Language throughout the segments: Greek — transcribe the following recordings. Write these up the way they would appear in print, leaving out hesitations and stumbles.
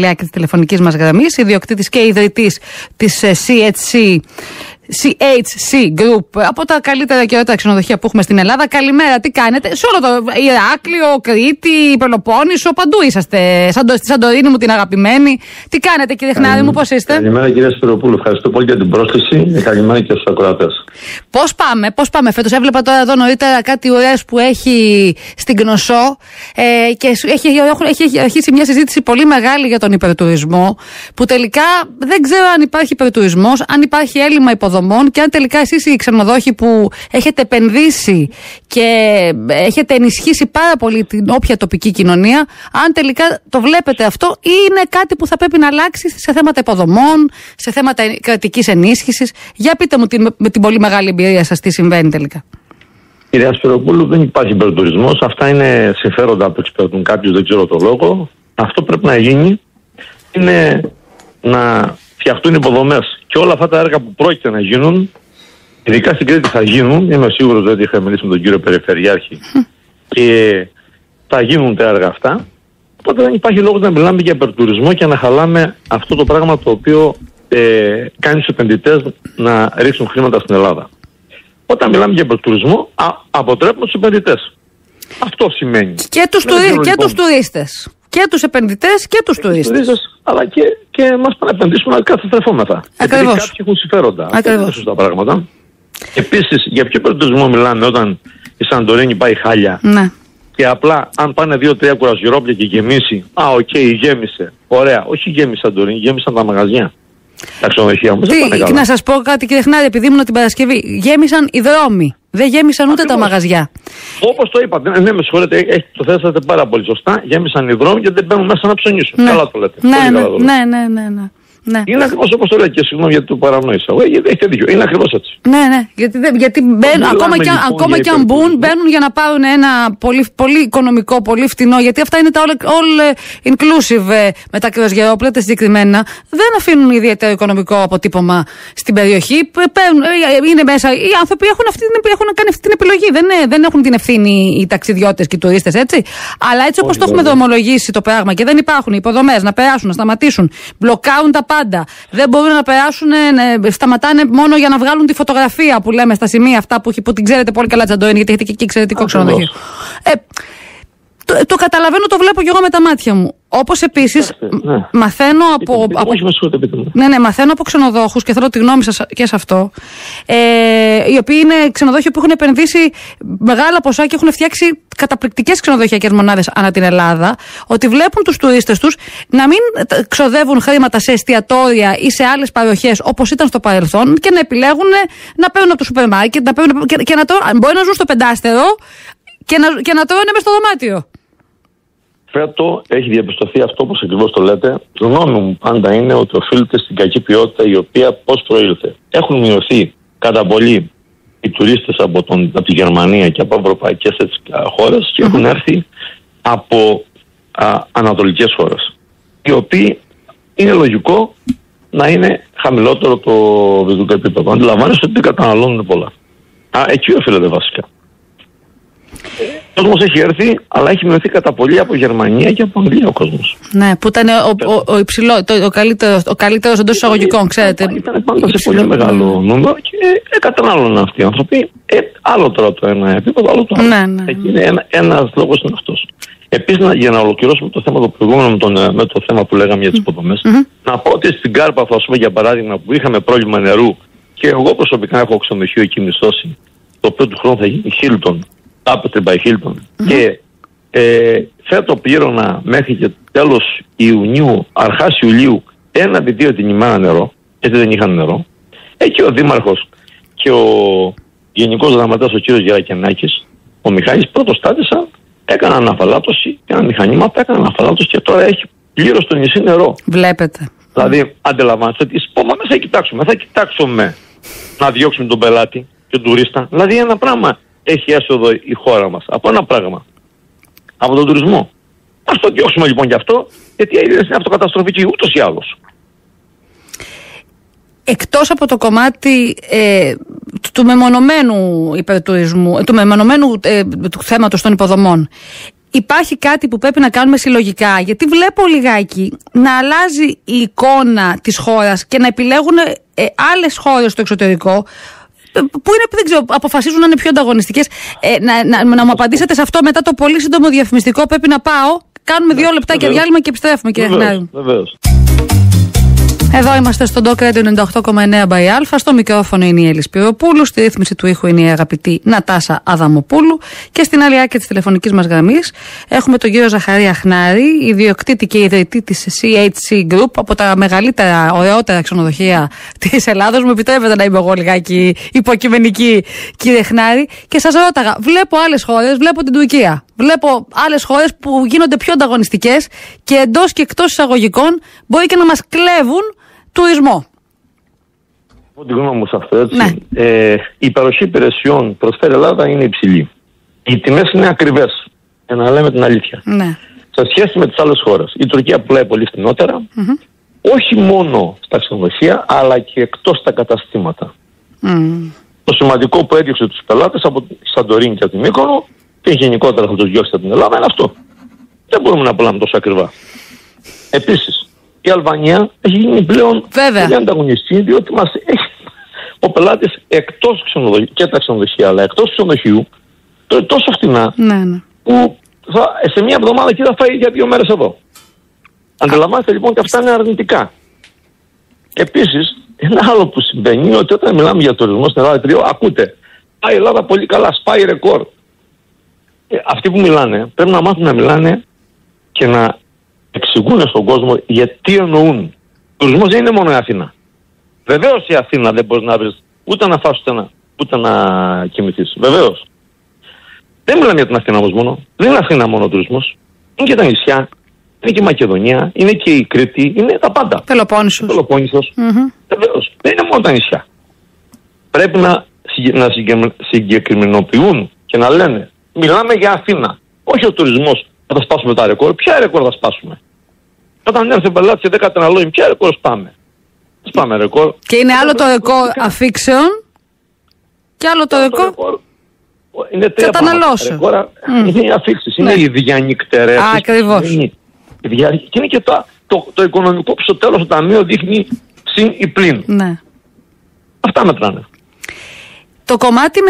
Και της τηλεφωνικής μας γραμμής, ιδιοκτήτης και ιδρυτής της CHC Group, από τα καλύτερα και ωραία ξενοδοχεία που έχουμε στην Ελλάδα. Καλημέρα, τι κάνετε? Σε όλο το Ηράκλειο, Κρήτη, Πελοπόννησο, παντού είσαστε. Στη Σαντορίνη μου την αγαπημένη. Τι κάνετε, κύριε Χνάρη μου, πώς είστε? Καλημέρα, κύριε Σπυροπούλου. Ευχαριστώ πολύ για την πρόσκληση. Καλημέρα και στους ακροατές. Πώς πάμε φέτος? Έβλεπα τώρα εδώ νωρίτερα κάτι ωραίες που έχει στην Κνωσό και έχει αρχίσει μια συζήτηση πολύ μεγάλη για τον υπερτουρισμό. Που τελικά δεν ξέρω αν υπάρχει υπερτουρισμός, αν υπάρχει έλλειμμα υποδομών και αν τελικά εσείς οι ξενοδόχοι που έχετε επενδύσει και έχετε ενισχύσει πάρα πολύ την όποια τοπική κοινωνία, αν τελικά το βλέπετε αυτό ή είναι κάτι που θα πρέπει να αλλάξει σε θέματα υποδομών, σε θέματα κρατικής ενίσχυσης. Για πείτε μου με την πολύ μεγάλη εμπειρία σας τι συμβαίνει τελικά. Κυρία Σπυροπούλου, δεν υπάρχει υπερτουρισμός. Αυτά είναι συμφέροντα που εξυπηρετούν κάποιους, δεν ξέρω το λόγο. Αυτό πρέπει να γίνει είναι να φτιαχτούν υποδομές. Και όλα αυτά τα έργα που πρόκειται να γίνουν, ειδικά στην Κρήτη θα γίνουν, είμαι σίγουρος ότι είχα μιλήσει με τον κύριο Περιφερειάρχη και θα γίνουν τα έργα αυτά. Οπότε δεν υπάρχει λόγος να μιλάμε για υπερτουρισμό και να χαλάμε αυτό το πράγμα το οποίο κάνει τους επενδυτές να ρίξουν χρήματα στην Ελλάδα. Όταν μιλάμε για υπερτουρισμό, αποτρέπουμε τους επενδυτές. Αυτό σημαίνει. Και τους τουρίστες. Και τους επενδυτές και τους τουρίστες. Αλλά και μας πάνε να επενδύσουμε να καταστρεφόμεθα. Επειδή κάποιοι έχουν συμφέροντα. Αυτά είναι σωστά πράγματα. Επίσης, για ποιο υπερτουρισμό μιλάμε όταν η Σαντορίνη πάει χάλια? Ναι. Και απλά αν πάνε 2-3 κουρασγερόπλια και γεμίσει, γέμισε. Ωραία. Όχι γέμισε η Σαντορίνη, γέμισαν τα μαγαζιά. Τα ξενοδοχεία όμως δεν πάνε καλά. Να σας πω κάτι, κύριε Χνάρη, επειδή ήμουν την Παρασκευή. Γέμισαν οι δρόμοι. Δεν γέμισαν ούτε τα μαγαζιά. Όπως το είπατε, ναι, με συγχωρείτε, το θέσατε πάρα πολύ σωστά. Γέμισαν οι δρόμοι και δεν μπαίνουν μέσα να ψωνίσουν. Ναι. Καλά το λέτε. Ναι. Είναι ακριβώς όπως το λέτε και συγγνώμη γιατί το παρανόησα. Έχετε δίκιο. Είναι ακριβώς έτσι. Ναι. Γιατί μπαίνουν, ακόμα και αν μπουν, μπαίνουν για να πάρουν ένα πολύ οικονομικό, πολύ φτηνό. Γιατί αυτά είναι τα all inclusive με τα κρουαζιερόπλατα συγκεκριμένα. Δεν αφήνουν ιδιαίτερο οικονομικό αποτύπωμα στην περιοχή. Είναι μέσα. Οι άνθρωποι έχουν κάνει αυτή την επιλογή. Δεν έχουν την ευθύνη οι ταξιδιώτες και οι τουρίστες, έτσι. Αλλά έτσι όπως το έχουμε δρομολογήσει το πράγμα και δεν υπάρχουν υποδομές να περάσουν, να σταματήσουν, μπλοκάρουν τα πάντα. Δεν μπορούν να περάσουν, σταματάνε μόνο για να βγάλουν τη φωτογραφία που λέμε στα σημεία αυτά που την ξέρετε πολύ καλά, Τζαντοίνη, γιατί έχετε και εκεί εξαιρετικό ξενοδοχείο. Το καταλαβαίνω, το βλέπω και εγώ με τα μάτια μου. Όπως επίσης μαθαίνω μαθαίνω από ξενοδόχους και θέλω τη γνώμη σας και σε αυτό, οι οποίοι είναι ξενοδόχοι που έχουν επενδύσει μεγάλα ποσά και έχουν φτιάξει καταπληκτικές ξενοδοχειακές μονάδες ανά την Ελλάδα, ότι βλέπουν τους τουρίστες τους να μην ξοδεύουν χρήματα σε εστιατόρια ή σε άλλες παροχές όπως ήταν στο παρελθόν και να επιλέγουν να παίρνουν από το σούπερ μάρκετ και να μπορεί να ζουν στο πεντάστερο και να τρώνε μες στο δωμάτιο. Φέτο έχει διαπιστωθεί αυτό όπως ακριβώς το λέτε. Γνώμη μου πάντα είναι ότι οφείλεται στην κακή ποιότητα η οποία πώς προήλθε. Έχουν μειωθεί κατά πολύ οι τουρίστες από τη Γερμανία και από ευρωπαϊκές χώρες και έχουν έρθει από ανατολικές χώρες. Οι οποίοι είναι λογικό να είναι χαμηλότερο το βιωτικό επίπεδο. Αντιλαμβάνεστε ότι δεν καταναλώνουν πολλά. Εκεί οφείλεται βασικά. Ο κόσμος έχει έρθει, αλλά έχει μειωθεί κατά πολύ από Γερμανία και από Αγγλία ο κόσμος. Ναι, που ήταν ο καλύτερος εντός εισαγωγικών, ξέρετε. Ήταν πάντα σε πολύ μεγάλο νούμερο και κατανάλωναν αυτοί οι άνθρωποι. Άλλο τώρα το ένα επίπεδο, άλλο το άλλο. Ναι. Εκεί είναι ένας λόγος είναι αυτός. Επίσης, για να ολοκληρώσουμε το θέμα το προηγούμενο με το θέμα που λέγαμε για τις υποδομές, να πω ότι στην Κάρπαθο, ας πούμε, για παράδειγμα, που είχαμε πρόβλημα νερού και εγώ προσωπικά έχω ξενοδοχείο εκεί μισθώσει, το οποίο του χρόνου θα γίνει Hilton. Apple by Hilton. Και φέτο πλήρωνα μέχρι και τέλος Ιουνίου, αρχάς Ιουλίου, 1-2 την ημέρα νερό, γιατί δεν είχαν νερό. Εκεί ο Δήμαρχος και ο Γενικός Γραμματέας, ο κύριος Γερακενάκης, ο Μιχάλης, πρώτος στάτησαν, έκαναν αφαλάτωση, έκαναν μηχανήματα, έκαναν αφαλάτωση και τώρα έχει πλήρως στο νησί νερό. Βλέπετε. Δηλαδή, αντιλαμβάνεστε ότι θα κοιτάξουμε να διώξουμε τον πελάτη και τον τουρίστα. Δηλαδή, ένα πράγμα έχει έσοδο η χώρα μας. Από ένα πράγμα. Από τον τουρισμό. Ας το διώξουμε λοιπόν γι' αυτό, γιατί είναι αυτοκαταστροφική ούτως ή άλλως. Εκτός από το κομμάτι του μεμονωμένου υπερτουρισμού, του μεμονωμένου του θέματος των υποδομών, Υπάρχει κάτι που πρέπει να κάνουμε συλλογικά, γιατί βλέπω λιγάκι να αλλάζει η εικόνα της χώρας και να επιλέγουν άλλες χώρες στο εξωτερικό που είναι, δεν ξέρω, αποφασίζουν να είναι πιο ανταγωνιστικές. Να μου απαντήσετε σε αυτό μετά το πολύ σύντομο διαφημιστικό. Πρέπει να πάω. Κάνουμε 2 λεπτάκια διάλειμμα και επιστρέφουμε, κύριε Χνάρη. Βεβαίως. Εδώ είμαστε στον Talk Radio 98,9 by Α. Στο μικρόφωνο είναι η Έλλη Σπυροπούλου. Στη ρύθμιση του ήχου είναι η αγαπητή Νατάσα Αδαμοπούλου. Και στην άλλη άκρη της τηλεφωνικής μας γραμμής έχουμε τον κύριο Ζαχαρία Χνάρη, ιδιοκτήτη και ιδρυτή της CHC Group, από τα μεγαλύτερα, ωραιότερα ξενοδοχεία της Ελλάδος. Μου επιτρέπετε να είμαι εγώ λιγάκι υποκειμενική, κύριε Χνάρη. Και σας ρώταγα, βλέπω άλλες χώρες, βλέπω την Τουρκία. Βλέπω άλλες χώρες που γίνονται πιο ανταγωνιστικές και εντός και εκτός εισαγωγικών μπορεί και να μας κλέβουν τουρισμό. Από τη γνώμη μου σε αυτό, έτσι. Ναι. Η παροχή υπηρεσιών προσφέρει η Ελλάδα είναι υψηλή. Οι τιμές είναι ακριβές, για να λέμε την αλήθεια. Ναι. Σε σχέση με τις άλλες χώρες. Η Τουρκία πουλάει πολύ φθηνότερα, όχι μόνο στα ξενοδοχεία, αλλά και εκτός τα καταστήματα. Το σημαντικό που έδιωξε τους πελάτες από τη Σαντορίνη και από την Μύκονο και γενικότερα θα τους διώξει από την Ελλάδα είναι αυτό. Δεν μπορούμε να πουλάμε τόσο ακριβά. Επίσης, η Αλβανία έχει γίνει πλέον πολύ ανταγωνιστή, διότι μας έχει ο πελάτης εκτός ξενοδοχείου, και τα ξενοδοχεία, αλλά εκτός ξενοδοχείου, τόσο φτηνά, που σε μια εβδομάδα και θα φάει για 2 μέρες εδώ. Αντιλαμβάνεστε λοιπόν και αυτά είναι αρνητικά. Επίσης, ένα άλλο που συμβαίνει είναι ότι όταν μιλάμε για τουρισμό στην Ελλάδα, ακούτε, πάει η Ελλάδα πολύ καλά, σπάει ρεκόρ. Αυτοί που μιλάνε πρέπει να μάθουν να μιλάνε και να εξηγούν στον κόσμο γιατί εννοούν. Ο τουρισμός δεν είναι μόνο η Αθήνα. Βεβαίως η Αθήνα δεν μπορείς να βρεις ούτε να φας ούτε να κοιμηθείς. Βεβαίως. Δεν μιλάμε για την Αθήνα όμως μόνο. Δεν είναι Αθήνα μόνο ο τουρισμός. Είναι και τα νησιά. Είναι και η Μακεδονία. Είναι και η Κρήτη. Είναι τα πάντα. Πελοπόννησος. Βεβαίως. Δεν είναι μόνο τα νησιά. Πρέπει να συγκεκριμενοποιούν και να λένε μιλάμε για Αθήνα. Όχι ο τουρισμός. Θα τα σπάσουμε τα ρεκόρ. Ποια ρεκόρ θα σπάσουμε? Όταν έρθει ο πελάτης και δεν καταναλώνει, ποια ρεκόρ σπάμε? Σπάμε ρεκόρ. Και είναι άλλο το ρεκόρ αφήξεων και άλλο το ρεκόρ καταναλώσεων. Είναι οι αφήξεις, είναι οι διανυκτερές. Ακριβώς. Και είναι και το οικονομικό που στο τέλος το ταμείο δείχνει συν ή πλην. Ναι. Αυτά μετράνε. Το κομμάτι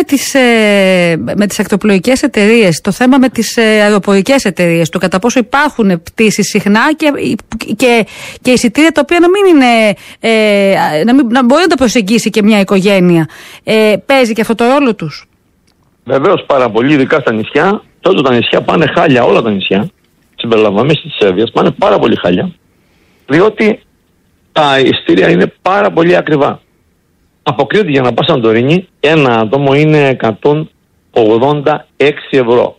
με τις ακτοπλοϊκές εταιρείες, το θέμα με τις αεροπορικές εταιρείες, το κατά πόσο υπάρχουν πτήσεις συχνά και εισιτήρια τα οποία να μην είναι, να μπορεί να τα προσεγγίσει και μια οικογένεια, παίζει και αυτό το ρόλο τους? Βεβαίως πάρα πολύ, ειδικά στα νησιά. Τότε τα νησιά πάνε χάλια, όλα τα νησιά, συμπεριλαμβανομένης της Σέρβιας, πάνε πάρα πολύ χάλια, διότι τα εισιτήρια είναι πάρα πολύ ακριβά. Από Κρήτη για να πας Σαντορίνη, ένα άτομο είναι 186 ευρώ.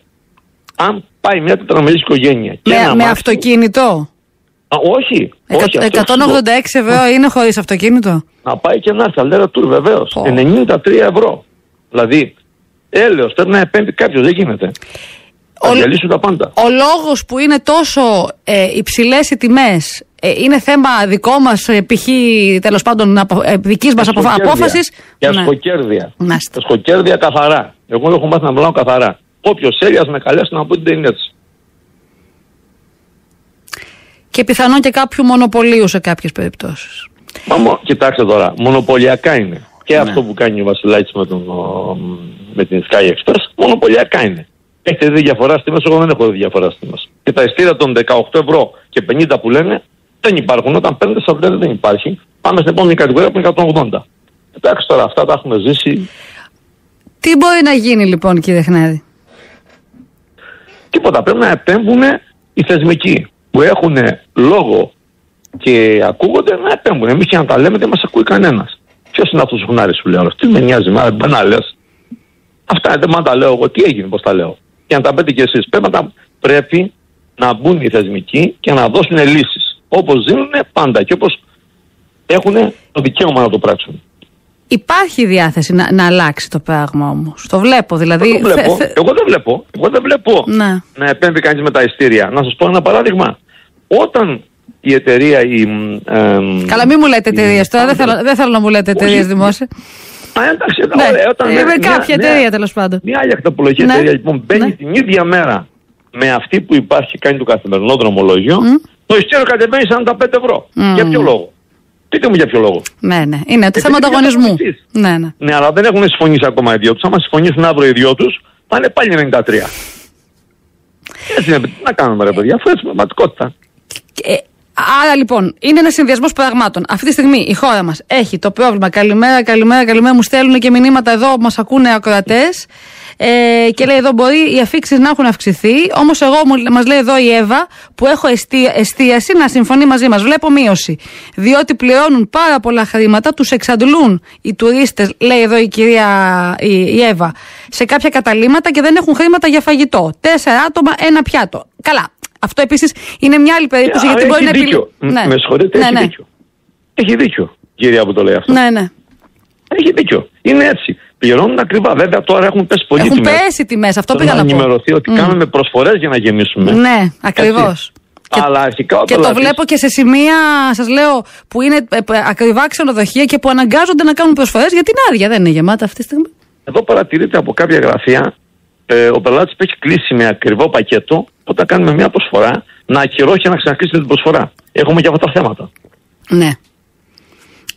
Αν πάει μια τετραμελής οικογένεια. Με αυτοκίνητο? Όχι. 186 ευρώ είναι χωρίς αυτοκίνητο? Να πάει και να έρθει, αλέρα του βεβαίως. 93 ευρώ. Δηλαδή, έλεος, πρέπει να επέμβει κάποιος, δεν γίνεται. Θα διαλύσουν τα πάντα. Ο λόγος που είναι τόσο υψηλές οι τιμές είναι θέμα δικό μας, π.χ. τέλος πάντων δικής μας απόφασης? Για σκοκέρδια. Σκοκέρδια καθαρά. Εγώ έχω μάθει να μιλάω καθαρά. Όποιος θέλει ας με καλέσει να πω ότι δεν είναι έτσι. Και πιθανόν και κάποιου μονοπωλίου σε κάποιες περιπτώσεις. Κοιτάξτε τώρα, μονοπωλιακά είναι. Και αυτό που κάνει ο Βασιλάκης με την Sky Express, μονοπωλιακά είναι. Έχετε δει διαφορά στιγμές? Εγώ δεν έχω δει διαφορά στιγμές. Και τα ειστήρια των 18 ευρώ και 50 που λένε δεν υπάρχουν. Όταν παίρνετε σε αυτές δεν υπάρχει. Πάμε στην επόμενη κατηγορία που είναι 180. Εντάξει τώρα, αυτά τα έχουμε ζήσει. Τι μπορεί να γίνει λοιπόν, κύριε Χνάρη? Τίποτα. Πρέπει να επέμβουν οι θεσμικοί που έχουν λόγο και ακούγονται να επέμβουν. Εμείς και να τα λέμε δεν μας ακούει κανένας. Ποιος είναι αυτός ο Χνάρης που λέω? Τι με νοιάζει, δεν να λες. Αυτά δεν τα λέω εγώ. Τι έγινε, πώς τα λέω? Και να τα πείτε κι εσείς. Πρέπει να μπουν οι θεσμικοί και να δώσουν λύσεις. Όπως δίνουν πάντα και όπως έχουν το δικαίωμα να το πράξουν. Υπάρχει διάθεση να αλλάξει το πράγμα όμως? Το βλέπω δηλαδή. Εγώ δεν βλέπω να επέμβει κανείς με τα ειστήρια. Να σας πω ένα παράδειγμα. Όταν η εταιρεία. Καλά, μην μου λέτε εταιρείες τώρα. Δεν θέλω να μου λέτε εταιρείες δημόσια. Εντάξει, με κάποια εταιρεία τέλος πάντων. Μια άλλη ακτοπλοϊκή εταιρεία λοιπόν μπαίνει την ίδια μέρα με αυτή που υπάρχει και κάνει το καθημερινό δρομολόγιο, το ειστήριο κατεβαίνει 45 ευρώ. Για ποιο λόγο? Πείτε μου για ποιο λόγο. Ναι, ναι. Είναι το θέμα ανταγωνισμού. Ναι, αλλά δεν έχουν συμφωνήσει ακόμα οι δυο τους. Άμα συμφωνήσουν αύριο οι δυο τους, θα είναι πάλι 93. Έτσι είναι. Τι να κάνουμε, ρε παιδιά, αφού έτσι είναι πραγματικότητα. Άρα λοιπόν, είναι ένας συνδυασμός πραγμάτων. Αυτή τη στιγμή η χώρα μας έχει το πρόβλημα. Καλημέρα. Μου στέλνουν και μηνύματα εδώ, μας ακούνε ακροατές. Και λέει εδώ μπορεί οι αφίξεις να έχουν αυξηθεί. Όμως μας λέει εδώ η Εύα, που έχω εστίαση, να συμφωνεί μαζί μας. Βλέπω μείωση. Διότι πληρώνουν πάρα πολλά χρήματα, τους εξαντλούν οι τουρίστες, λέει εδώ η κυρία η Εύα, σε κάποια καταλύματα και δεν έχουν χρήματα για φαγητό. 4 άτομα, ένα πιάτο. Καλά. Αυτό επίσης είναι μια άλλη περίπτωση, γιατί μπορεί να επιλέξει. Με συγχωρείτε, έχει δίκιο. Έχει δίκιο, κυρία που το λέει αυτό. Ναι. Έχει δίκιο. Είναι έτσι. Πληρώνουν ακριβά. Βέβαια τώρα έχουν πέσει πολύ τιμές. Έχουν πέσει τιμές, αυτό πήγα να πω. ενημερωθεί ότι κάνουμε προσφορές για να γεμίσουμε. Ναι, ακριβώς. Αλλά αρχικά και το βλέπω και σε σημεία, σας λέω, που είναι ακριβά ξενοδοχεία και που αναγκάζονται να κάνουν προσφορές γιατί είναι άδεια, δεν είναι γεμάτα αυτή τη στιγμή. Εδώ παρατηρείται από κάποια γραφεία ο πελάτης που έχει κλείσει με ακριβό πακέτο, όταν κάνουμε μια προσφορά, να ακυρώσει και να ξανακλείσει την προσφορά. Έχουμε και αυτά τα θέματα. Ναι.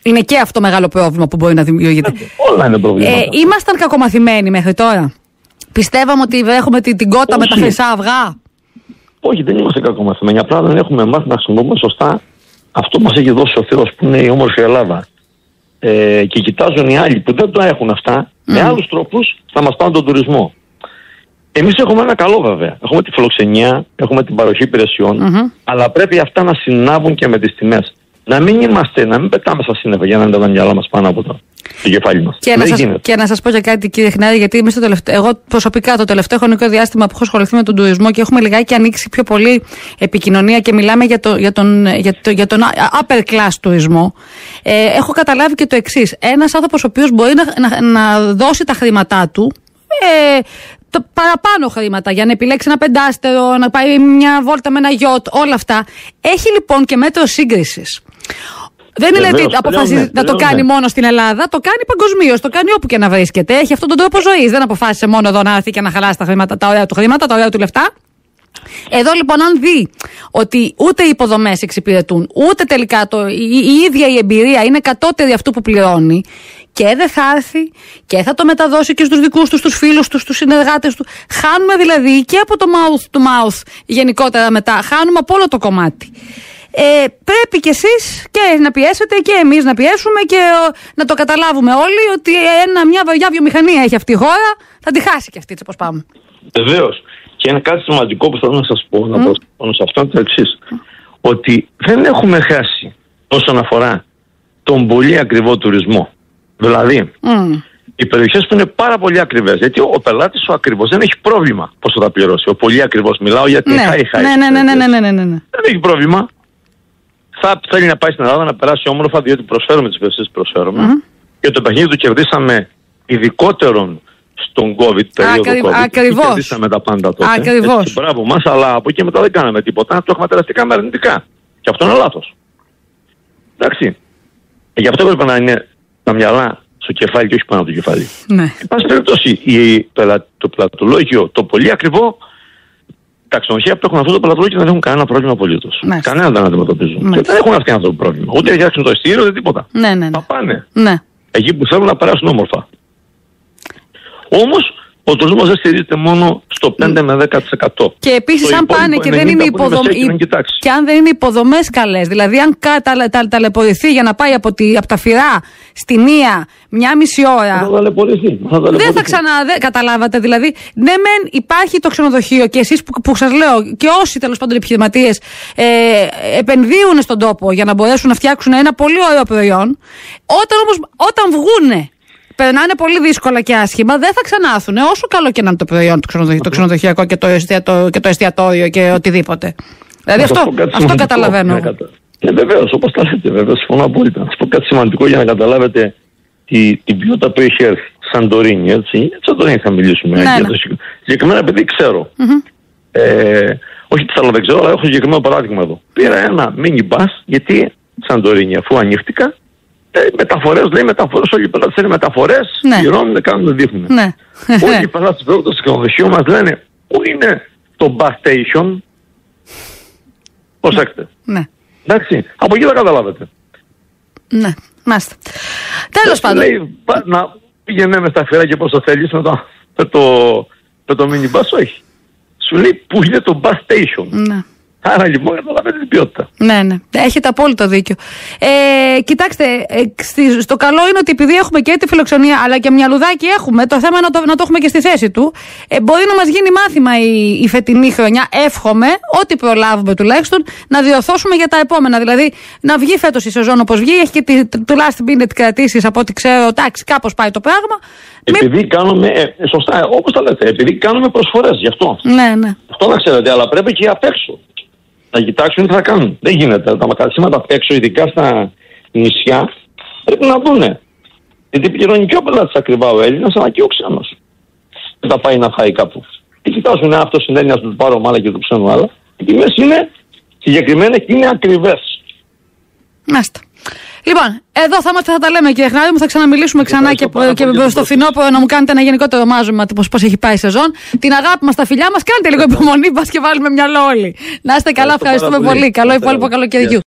Είναι και αυτό μεγάλο πρόβλημα που μπορεί να δημιουργείται. Όλα είναι προβλήματα. Ήμασταν κακομαθημένοι μέχρι τώρα. Πιστεύαμε ότι έχουμε την κότα με τα χρυσά αυγά. Όχι, δεν είμαστε κακομαθημένοι. Απλά δεν έχουμε μάθει να χρησιμοποιούμε σωστά αυτό που μας έχει δώσει ο Θεός, που είναι η όμορφη Ελλάδα. Και κοιτάζουν οι άλλοι που δεν το έχουν αυτά, με άλλους τρόπους θα μας πάνε τον τουρισμό. Εμείς έχουμε ένα καλό βέβαια. Έχουμε τη φιλοξενία, έχουμε την παροχή υπηρεσιών, αλλά πρέπει αυτά να συνάδουν και με τις τιμές. Να μην πετάμε στα σύννεφα για να είναι τα μυαλά μας πάνω από το κεφάλι μας. Και να σας πω για κάτι, κύριε Χνάρη, γιατί εγώ προσωπικά το τελευταίο χρονικό διάστημα που έχω ασχοληθεί με τον τουρισμό και έχουμε λιγάκι ανοίξει πιο πολύ επικοινωνία και μιλάμε για τον upper class τουρισμό, έχω καταλάβει και το εξής. Ένας άνθρωπος ο οποίος μπορεί να δώσει τα χρήματά του, παραπάνω χρήματα για να επιλέξει ένα πεντάστερο, να πάει μια βόλτα με ένα γιότ, όλα αυτά. Έχει λοιπόν και μέτρο σύγκρισης. Δεν είναι ότι αποφασίζει να το κάνει μόνο στην Ελλάδα, το κάνει παγκοσμίως, το κάνει όπου και να βρίσκεται. Έχει αυτόν τον τρόπο ζωής. Δεν αποφάσισε μόνο εδώ να έρθει και να χαλάσει τα ωραία του χρήματα, τα ωραία του λεφτά. Εδώ λοιπόν, αν δει ότι ούτε οι υποδομές εξυπηρετούν, ούτε τελικά η ίδια η εμπειρία είναι κατώτερη αυτού που πληρώνει, και δεν θα έρθει και θα το μεταδώσει και στους δικούς του, στους φίλους του, στους συνεργάτες του. Χάνουμε δηλαδή και από το mouth to mouth γενικότερα μετά. Χάνουμε από όλο το κομμάτι. Πρέπει κι εσείς και να πιέσετε και εμείς να πιέσουμε και να το καταλάβουμε όλοι ότι μια βαριά βιομηχανία έχει αυτή η χώρα, θα τη χάσει κι αυτή, έτσι όπως πάμε. Βεβαίως. Και είναι κάτι σημαντικό που θέλω να σας πω, να πω σε αυτό είναι το εξής. Ότι δεν έχουμε χάσει όσον αφορά τον πολύ ακριβό τουρισμό. Δηλαδή, οι περιοχές που είναι πάρα πολύ ακριβές, γιατί ο πελάτης ο ακριβώς δεν έχει πρόβλημα πώς θα τα πληρώσει. Ο πολύ ακριβώς, μιλάω για την high. Ναι. Δεν έχει πρόβλημα. Θα θέλει να πάει στην Ελλάδα να περάσει όμορφα, διότι προσφέρουμε τις υπηρεσίες που προσφέρουμε. Και το παιχνίδι του κερδίσαμε ειδικότερον στον COVID, περίοδο COVID. Ακριβώς. Κερδίσαμε τα πάντα τότε. Ακριβώς. Μπράβο μας, αλλά από εκεί μετά δεν κάναμε τίποτα. Το έχουμε τεραστικά αρνητικά. Και αυτό είναι λάθος. Εντάξει. Γι' αυτό πρέπει να είναι τα μυαλά στο κεφάλι και όχι πάνω από το κεφάλι. Ναι. Εν πάση περιπτώσει, το πελατολόγιο, το πολύ ακριβό, τα ξενοδοχεία που έχουν αυτό το πελατολόγιο δεν έχουν κανένα πρόβλημα απολύτως. Κανένα δεν αντιμετωπίζουν. Και δεν έχουν αυτό το πρόβλημα. Ούτε για το ειστήριο, ούτε τίποτα. Ναι. Θα πάνε. Ναι. Εκεί που θέλουν να περάσουν όμορφα. Όμως, ο τουρισμός δεν στηρίζεται μόνο στο 5 με 10%. Και επίσης, αν πάνε και δεν είναι και αν δεν είναι υποδομές καλές, δηλαδή αν ταλαιπωρηθεί για να πάει από τα Φυρά στη Μία μια μισή ώρα. Θα ταλαιπωρηθεί. Δεν θα καταλάβατε. Δηλαδή, ναι, μεν υπάρχει το ξενοδοχείο και εσείς που σας λέω και όσοι τέλος πάντων επιχειρηματίες επενδύουν στον τόπο για να μπορέσουν να φτιάξουν ένα πολύ ωραίο προϊόν. Όταν βγούνε, περνάνε πολύ δύσκολα και άσχημα, δεν θα ξανάρθουν όσο καλό και να είναι το προϊόν το ξενοδοχειακό και το εστιατόριο και οτιδήποτε. Δηλαδή αυτό καταλαβαίνω. Βεβαίως, όπως τα λέτε, βεβαίως, συμφωνώ απόλυτα. Να σας πω κάτι σημαντικό για να καταλάβετε την ποιότητα που έχει έρθει. Σαντορίνη, έτσι. Σαντορίνη θα μιλήσουμε. Για το συγκεκριμένα, επειδή ξέρω. Όχι τι άλλο δεν ξέρω, αλλά έχω συγκεκριμένο παράδειγμα εδώ. Πήρα ένα mini bus, γιατί Σαντορίνη, αφού ανοίχτηκα, μεταφορές, λέει μεταφορές, όλοι οι πελάτες είναι μεταφορές, πληρώνουν, κάνουν, δείχνουν. Όλοι οι πελάτες που έρχονται στο ξενοδοχείο μας λένε, πού είναι το bus station. Προσέξτε. Ναι. Εντάξει, από εκεί θα καταλάβετε. Ναι, μάλιστα. Τέλος πάντων. Λέει, να πήγαινε με στα φυράκια πώς το θέλεις με το mini bus, όχι. Σου λέει που είναι το bus station. Ναι. Άρα λοιπόν καταλαβαίνετε την ποιότητα. Ναι, ναι. Έχετε απόλυτο δίκιο. Κοιτάξτε, στο καλό είναι ότι επειδή έχουμε και τη φιλοξενία αλλά και μυαλουδάκι έχουμε, το θέμα είναι να το έχουμε και στη θέση του. Μπορεί να μας γίνει μάθημα η φετινή χρονιά. Εύχομαι, ό,τι προλάβουμε τουλάχιστον, να διορθώσουμε για τα επόμενα. Δηλαδή, να βγει φέτος η σεζόν όπως βγει, έχει και το last minute κρατήσεις από ό,τι ξέρω. Εντάξει, κάπως πάει το πράγμα. Επειδή κάνουμε, σωστά, όπως τα λέτε, επειδή κάνουμε προσφορές γι' αυτό. Ναι, ναι. Αυτό να ξέρετε, αλλά πρέπει και απ' έξω να κοιτάξουν τι θα κάνουν. Δεν γίνεται. Τα μακαρισίματα απ' έξω, ειδικά στα νησιά, πρέπει να δούνε. Γιατί πληρώνει και ο πελάτης ακριβά ο Έλληνας, αλλά και ο ξένος. Δεν θα πάει να φάει κάπου. Τι κοιτάζουν αυτό συνέννοια του πάρω μάλα και του ξένου άλλα. Οι τιμές είναι συγκεκριμένες και είναι ακριβές. Μάλιστα. Λοιπόν, εδώ θα είμαστε, θα τα λέμε κύριε Χνάρη μου, θα ξαναμιλήσουμε ξανά και στο φθινόπωρο να μου κάνετε ένα γενικότερο μάζεμα πώς έχει πάει η σεζόν. Την αγάπη μας, τα φιλιά μας, κάντε λίγο υπομονή, μπας και βάλουμε μυαλό όλοι. Να είστε καλά, ευχαριστούμε πολύ. Καλό υπόλοιπο καλοκαιριού.